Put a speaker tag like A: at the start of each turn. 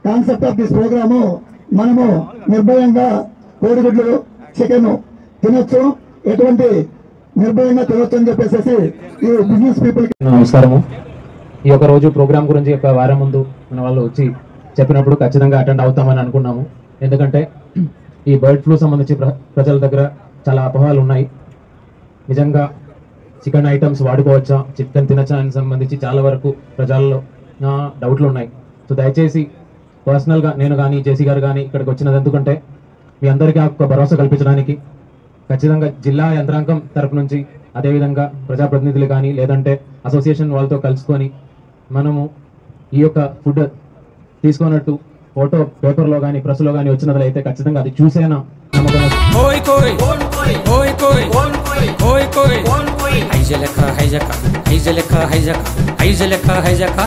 A: Concept of this programme మనము నిర్భయంగా కోడిగుడ్లు చికెన్ తినొచ్చు, ఎటువంటి నిర్భయంగా తినొచ్చు అని చెప్పేసి ఈ బిజినెస్ పీపుల్.
B: నమస్కారము. ఈ యొక్క రోజు ప్రోగ్రామ్ గురించి ఒక వారం ముందు మన వాళ్ళు వచ్చి చెప్పినప్పుడు ఖచ్చితంగా అటెండ్ అవుతామని అనుకున్నాము. ఎందుకంటే ఈ బర్డ్ ఫ్లూ సంబంధించి ప్రజల దగ్గర చాలా అపోహలు ఉన్నాయి. నిజంగా చికెన్ ఐటమ్స్ వాడుకోవచ్చా, చికెన్ తినచ్చా అని సంబంధించి చాలా వరకు ప్రజల్లో డౌట్లు ఉన్నాయి. సో దయచేసి పర్సనల్గా నేను కానీ జేసీ గారు కానీ ఇక్కడికి వచ్చినది ఎందుకంటే మీ అందరికీ ఒక భరోసా కల్పించడానికి. ఖచ్చితంగా జిల్లా యంత్రాంగం తరపు నుంచి, అదేవిధంగా ప్రజాప్రతినిధులు కానీ లేదంటే అసోసియేషన్ వాళ్ళతో కలుసుకొని మనము ఈ యొక్క ఫుడ్ తీసుకున్నట్టు ఫోటో పేపర్లో కానీ ప్రెస్లో కానీ వచ్చినట్లయితే ఖచ్చితంగా అది చూసేనా నమ్మకం.